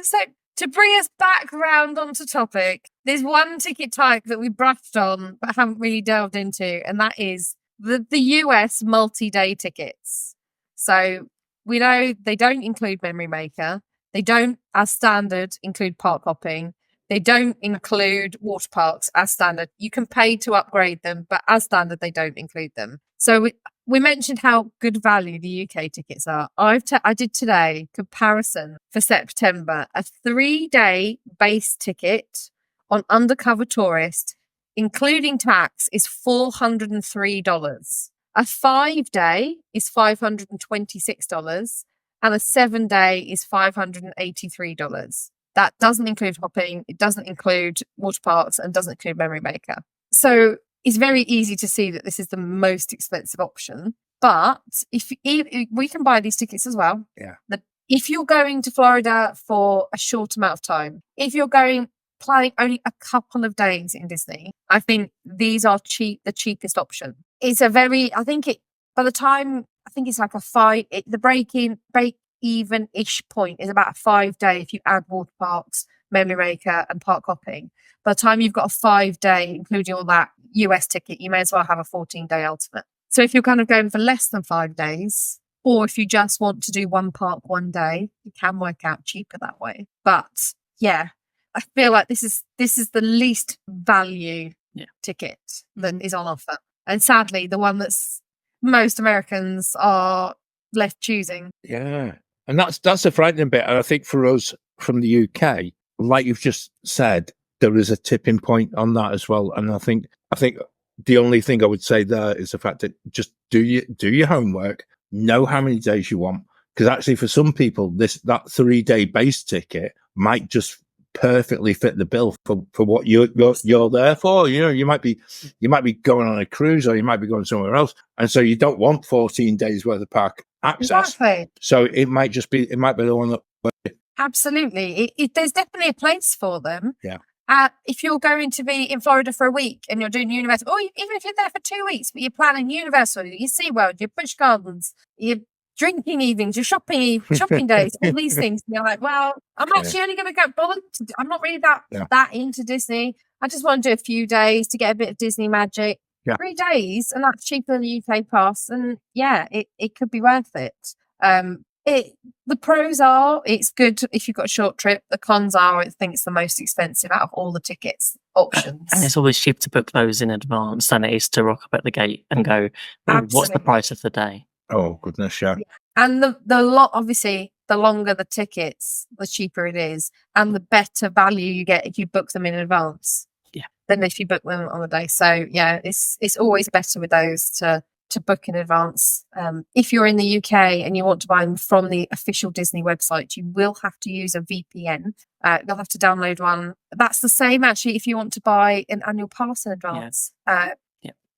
So, to bring us back round onto topic, there's one ticket type that we brushed on but haven't really delved into, and that is the US multi-day tickets. So, we know they don't include Memory Maker. They don't, as standard, include park hopping. They don't include water parks as standard. You can pay to upgrade them, but as standard, they don't include them. So we mentioned how good value the UK tickets are. I did today comparison for September. A 3-day base ticket on Undercover Tourist, including tax, is $403. A 5-day is $526, and a 7-day is $583. That doesn't include hopping, it doesn't include water parks, and doesn't include Memory Maker. So it's very easy to see that this is the most expensive option. But if we can buy these tickets as well. Yeah. If you're going to Florida for a short amount of time, if you're planning only a couple of days in Disney, I think these are the cheapest option. It's by the time, I think it's like the break-even-ish point is about a 5-day if you add water parks, Memory Maker, and park hopping. By the time you've got a 5-day, including all that US ticket, you may as well have a 14-day ultimate. So if you're kind of going for less than 5 days, or if you just want to do one park one day, it can work out cheaper that way. But yeah, I feel like this is the least value ticket that is on offer. And sadly, the one that's most Americans are left choosing. Yeah. And that's a frightening bit. And I think for us from the UK, like you've just said, there is a tipping point on that as well. And I think the only thing I would say there is the fact that just do your homework, know how many days you want. Because actually for some people, that 3-day base ticket might just perfectly fit the bill for what you're there for. You might be going on a cruise, or you might be going somewhere else, and so you don't want 14 days worth of park access. Exactly. So it might be the one that. Absolutely, there's definitely a place for them. Yeah. If you're going to be in Florida for a week and you're doing Universal, or even if you're there for 2 weeks, but you're planning Universal, your SeaWorld, your Busch Gardens, your drinking evenings, your shopping days, all these things. And you're like, well, I'm actually only going to go bothered. I'm not really that into Disney. I just want to do a few days to get a bit of Disney magic. Yeah. 3 days, and that's cheaper than the UK pass. And yeah, it could be worth it. The pros are it's good if you've got a short trip. The cons are I think it's the most expensive out of all the tickets options. And it's always cheap to book those in advance than it is to rock up at the gate and go, "Oh, what's the Absolutely. price of the day?" Oh, goodness, yeah. And the lot, obviously, the longer the tickets, the cheaper it is, and the better value you get if you book them in advance. Yeah. Than if you book them on the day. So yeah, it's always better with those to book in advance. If you're in the UK and you want to buy them from the official Disney website, you will have to use a VPN. You'll have to download one. That's the same actually if you want to buy an annual pass in advance.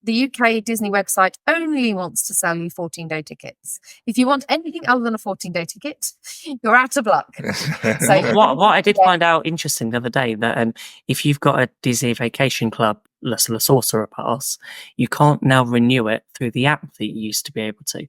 The UK Disney website only wants to sell you 14-day tickets. If you want anything other than a 14-day ticket, you're out of luck. So What I did find out interesting the other day that if you've got a Disney Vacation Club La Sorcerer pass, you can't now renew it through the app that you used to be able to.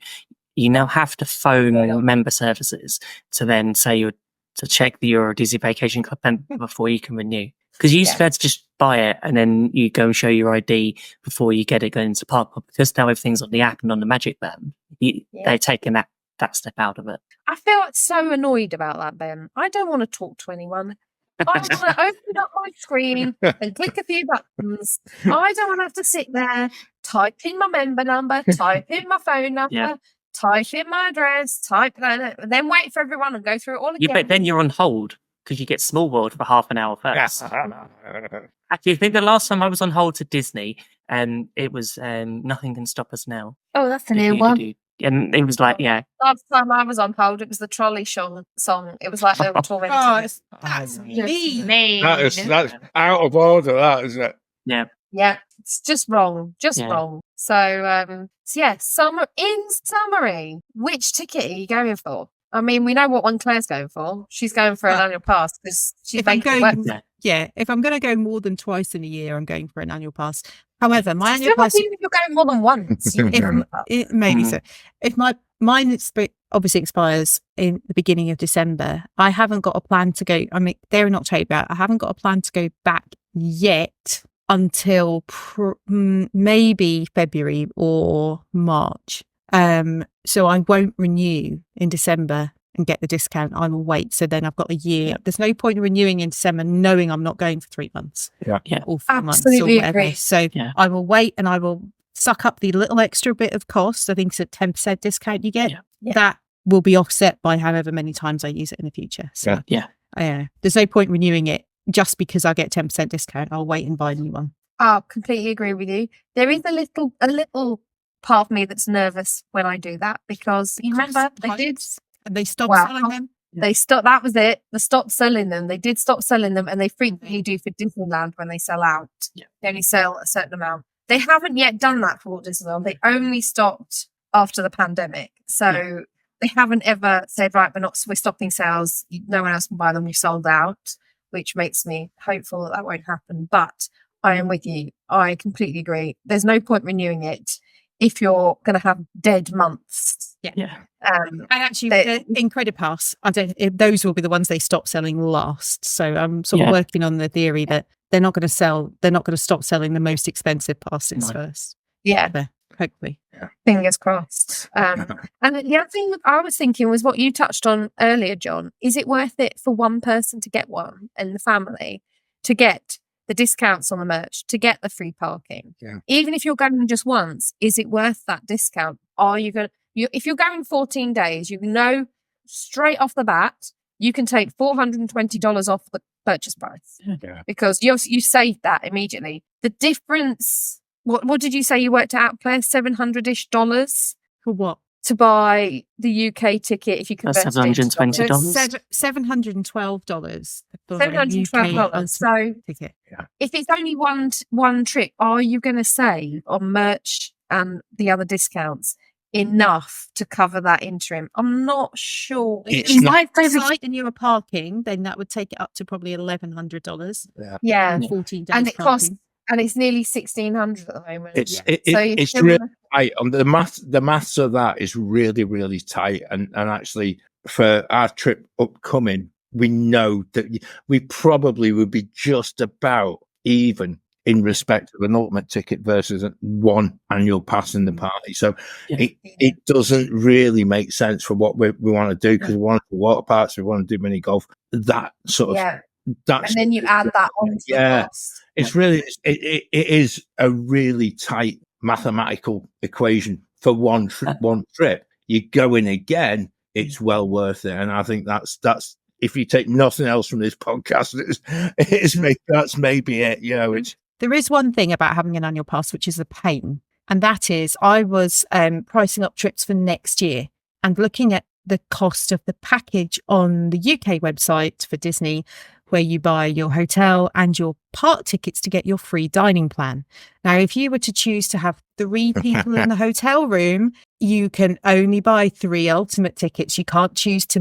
You now have to phone member services to then say to check that you're a Disney Vacation Club member before you can renew. Because you used to be able to just buy it and then you go and show your ID before you get it going into the park. But because now everything's on the app and on the Magic Band, they've taken that step out of it. I feel so annoyed about that, Ben. I don't want to talk to anyone. I want to open up my screen and click a few buttons. I don't want to have to sit there, type in my member number, type in my phone number, type in my address, then wait for everyone and go through it all again. Yeah, but then you're on hold because you get Small World for half an hour first. Actually, I think the last time I was on hold to Disney, it was Nothing Can Stop Us Now. Oh, that's a new one. And it was like, Last time I was on hold, it was the trolley song. It was like they were tormenting. That's mean. That's out of order, that, isn't it? Yeah, it's just wrong. Wrong. So, in summary, which ticket are you going for? I mean, we know what one Claire's going for. She's going for an annual pass because she's making it work. If I'm going to go more than twice in a year, I'm going for an annual pass. However, my annual Still, pass, even if you're going more than once, maybe so. If mine obviously expires in the beginning of December, I haven't got a plan to go. I mean, they're in October. I haven't got a plan to go back yet until maybe February or March. So I won't renew in December and get the discount. I will wait. So then I've got a year. Yep. There's no point in renewing in December knowing I'm not going for 3 months. Or 4 months or whatever. Agree. So I will wait and I will suck up the little extra bit of cost. I think it's a 10% discount you get. That will be offset by however many times I use it in the future. So there's no point renewing it just because I get 10% discount. I'll wait and buy a new one. I completely agree with you. There is a little part of me that's nervous when I do that because you remember they did, and they stopped selling them. They stopped. That was it. They stopped selling them. They did stop selling them, and they frequently do for Disneyland when they sell out. They only sell a certain amount. They haven't yet done that for Walt Disney World. They only stopped after the pandemic, so they haven't ever said, right, we're stopping sales. No one else can buy them. We've sold out, which makes me hopeful that won't happen. But I am with you. I completely agree. There's no point renewing it if you're going to have dead months. And actually, in Credit Pass, those will be the ones they stop selling last. So I'm sort of working on the theory that they're not going to stop selling the most expensive passes first. Yeah. Hopefully. Fingers crossed. And the other thing I was thinking was what you touched on earlier, John. Is it worth it for one person to get one in the family to get the discounts on the merch, to get the free parking? Even if you're going just once, is it worth that discount? Are you going if you're going 14 days, you know straight off the bat, you can take $420 off the purchase price because you saved that immediately. The difference, what did you say you worked out, Claire? $700-ish for what? To buy the UK ticket if you convert $720. $712 for $712. So ticket. If it's only one trip, are you going to save on merch and the other discounts enough to cover that interim? I'm not sure. If and you were parking, then that would take it up to probably $1,100. 14 days, and it costs. And it's nearly 1,600 at the moment. It's really tight. The maths of that is really, really tight. And actually, for our trip upcoming, we know that we probably would be just about even in respect of an ultimate ticket versus one annual pass in the party. So it doesn't really make sense for what we want to do, because we want to do water parks, we want to do mini golf. That sort of and then you add that onto the cost. It's really it is a really tight mathematical equation for one trip. You go in again, it's well worth it, and I think that's if you take nothing else from this podcast, that's maybe it. You know, there is one thing about having an annual pass which is a pain, and that is I was pricing up trips for next year and looking at the cost of the package on the UK website for Disney, where you buy your hotel and your park tickets to get your free dining plan. Now, if you were to choose to have 3 people in the hotel room, you can only buy 3 ultimate tickets. You can't choose to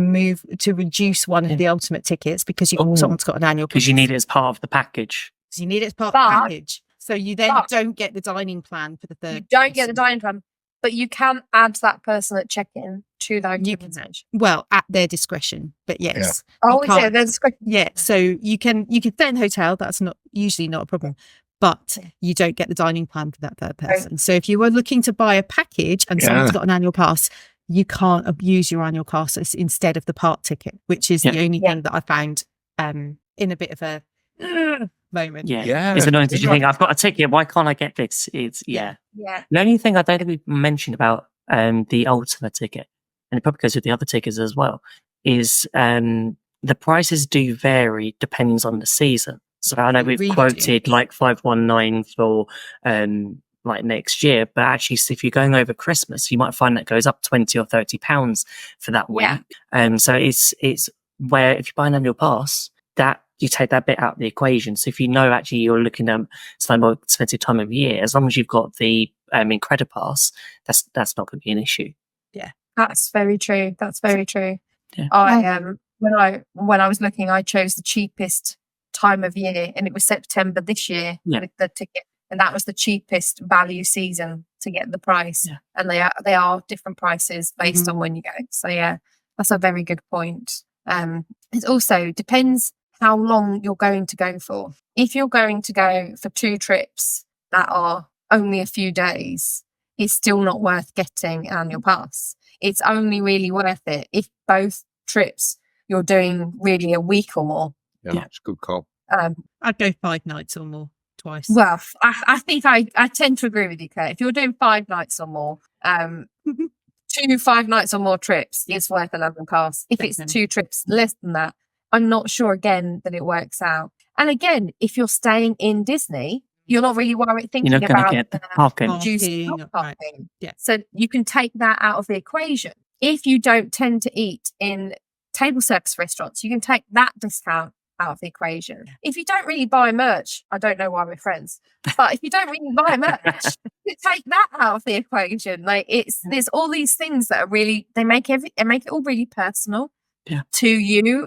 reduce one of the ultimate tickets because someone's got an annual. Because you need it as part of the package. You need it as part of the package. So you then don't get the dining plan for the third. You don't get the dining plan, but you can add that person at check-in to the hotel. Well, at their discretion, but yes. Yeah. Oh, yeah, their discretion. Yeah, so you can stay in the hotel. That's usually not a problem, but you don't get the dining plan for that third person. So if you were looking to buy a package and someone's got an annual pass, you can't abuse your annual pass instead of the park ticket, which is the only thing that I found in a bit of a moment. It's annoying because you think, I've got a ticket, why can't I get this? The only thing I don't think we mentioned about the ultimate ticket, and it probably goes with the other tickets as well, is the prices do vary, depends on the season. So I know we've quoted like 519 for like next year, but actually if you're going over Christmas, you might find that goes up 20 or 30 pounds for that week. So it's where if you buy an annual pass, that you take that bit out of the equation. So if you know actually you're looking at slightly more expensive time of year, as long as you've got the Incredipass pass, that's not going to be an issue. Yeah, that's very true. That's very true. Yeah. I when I was looking, I chose the cheapest time of year, and it was September this year with the ticket, and that was the cheapest value season to get the price. Yeah. And they are different prices based on when you go. So yeah, that's a very good point. It also depends how long you're going to go for. If you're going to go for 2 trips that are only a few days, it's still not worth getting an annual pass. It's only really worth it if both trips you're doing really a week or more. Yeah, that's a good call. I'd go 5 nights or more twice. Well, I think I tend to agree with you, Claire. If you're doing 5 nights or more, 2 5 nights or more trips, it's worth an annual pass. If it's 2 trips less than that, I'm not sure again that it works out. And again, if you're staying in Disney, you're not really thinking about get the parking. Parking. Right. Yeah. So you can take that out of the equation. If you don't tend to eat in table service restaurants, you can take that discount out of the equation. If you don't really buy merch, I don't know why we're friends, but if you don't really buy merch, you take that out of the equation. Like there's all these things that are really, they make it all really personal to you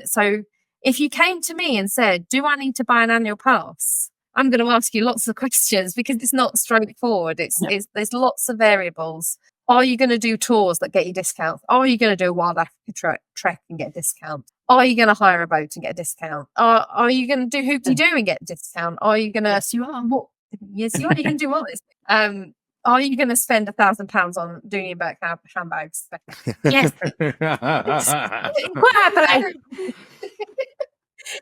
so if you came to me and said, do I need to buy an annual pass? I'm going to ask you lots of questions because it's not straightforward. There's lots of variables. Are you going to do tours that get you discounts? Are you going to do a Wild Africa trek and get a discount? Are you going to hire a boat and get a discount? Are you going to do hoopty-doo and get a discount? Are you going to... Yes, you are. Yes, you are. You can do all this. Are you going to spend £1,000 on doing your back handbags? Yes.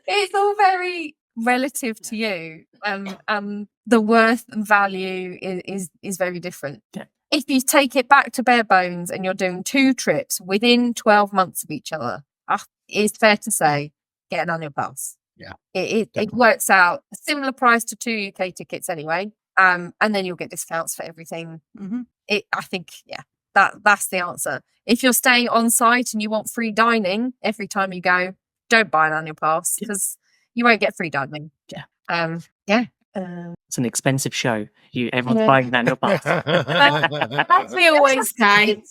It's all very relative to you. The worth and value is very different. Yeah. If you take it back to bare bones and you're doing 2 trips within 12 months of each other, it's fair to say, get an annual pass. Yeah. It works out a similar price to 2 UK tickets anyway. And then you'll get discounts for everything. Mm-hmm. I think, that's the answer. If you're staying on site and you want free dining every time you go, don't buy an annual pass because you won't get free dining. It's an expensive show. Everyone's buying an annual pass. As we always say.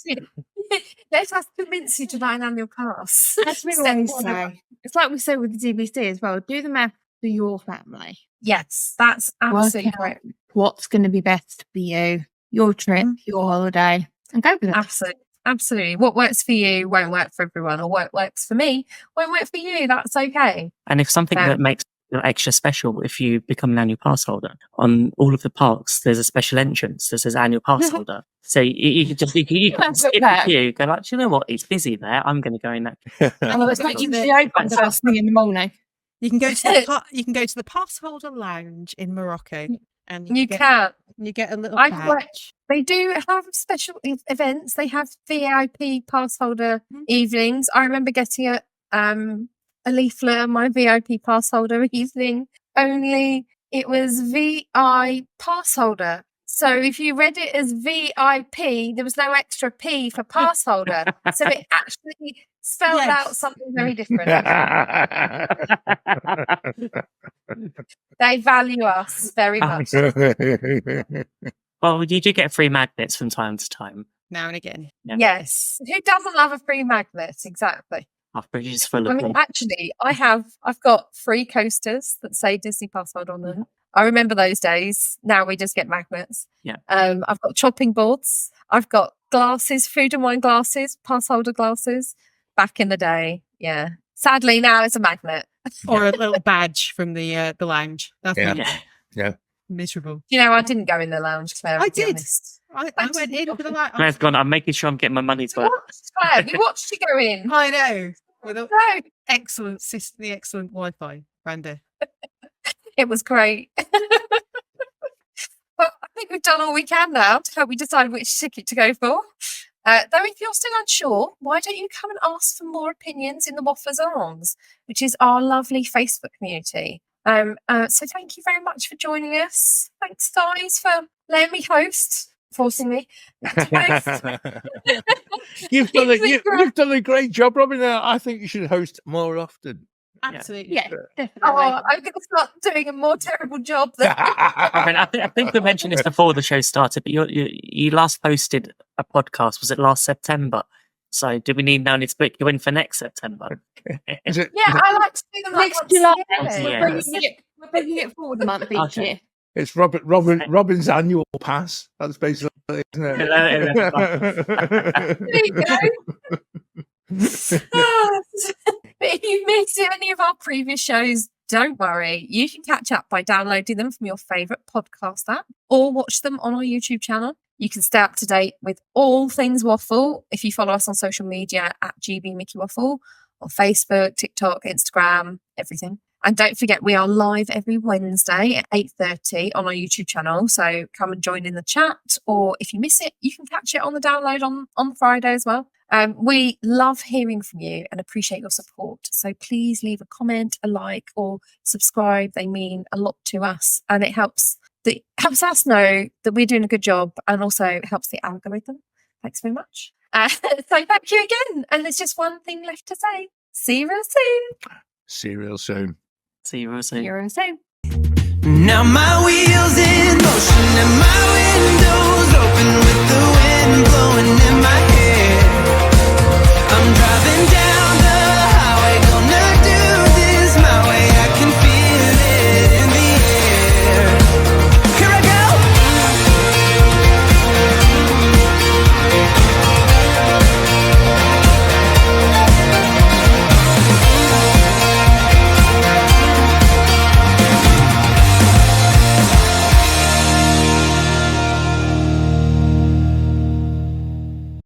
Let us convince you to buy an annual pass. As we always say. It's like we say with the DVC as well. Do the math for your family. Yes, that's absolutely correct. What's going to be best for you, your trip, your holiday, and go with it. Absolutely. What works for you won't work for everyone, or what works for me won't work for you. That's okay. And if something that makes extra special if you become an annual pass holder. On all of the parks, there's a special entrance that says annual pass holder. So you can just you can skip the queue, go like, do you know what? It's busy there. I'm going to go in that. Well, it's like usually open first thing in the morning. You can go to the pass holder lounge in Morocco, and You can. you get a little I've badge. worked- They do have special events. They have VIP pass holder evenings. I remember getting a leaflet on my VIP pass holder evening. Only it was VI pass holder. So if you read it as VIP, there was no extra P for pass holder. So it actually spelled Yes. out something very different. They value us very much. Well, you do get free magnets from time to time. Now and again. Yeah. Yes. Who doesn't love a free magnet? Exactly. Our fridge is full I of mean, them. actually, I've got free coasters that say Disney pass holder on them. I remember those days. Now we just get magnets. Yeah. I've got chopping boards. I've got glasses, food and wine glasses, pass holder glasses. Back in the day, yeah. Sadly, now it's a magnet. Or a little badge from the lounge. That's Yeah. miserable. You know, I didn't go in the lounge, Claire. I to be did. honest. I went in for the lounge. Claire's gone, I'm making sure I'm getting my money's You worth. watched, Claire. You watched you go in. I know. With the No, excellent Wi-Fi, Branda. it was great. Well, I think we've done all we can now to help you decide which ticket to go for. Though, if you're still unsure, why don't you come and ask for more opinions in the Waffler's Arms, which is our lovely Facebook community. So thank you very much for joining us. Thanks, guys, for letting me host, forcing me to host. You've done a great job, Robin. I think you should host more often. Absolutely. Yeah, definitely. Oh, I'm going to start doing a more terrible job than I mean, I think we mentioned this before the show started, but you last posted a podcast, was it last September? So do we now need to book you in for next September? Is it? Yeah, I like to do them like Next once July, a year. Yeah. we're bringing it forward a month each Okay. year. It's Robin's annual pass. That's basically, isn't it? There you go. But if you missed any of our previous shows, don't worry. You can catch up by downloading them from your favourite podcast app or watch them on our YouTube channel. You can stay up to date with all things Waffle if you follow us on social media at GB Mickey Waffle on Facebook, TikTok, Instagram, everything. And don't forget, we are live every Wednesday at 8:30 on our YouTube channel. So come and join in the chat, or if you miss it, you can catch it on the download on Friday as well. We love hearing from you and appreciate your support. So please leave a comment, a like, or subscribe. They mean a lot to us, and it helps us know that we're doing a good job, and also helps the algorithm. Thanks very much. So thank you again. And there's just one thing left to say. See you real soon. See you real soon. See you real soon. See you real soon. Now my wheels in motion and my windows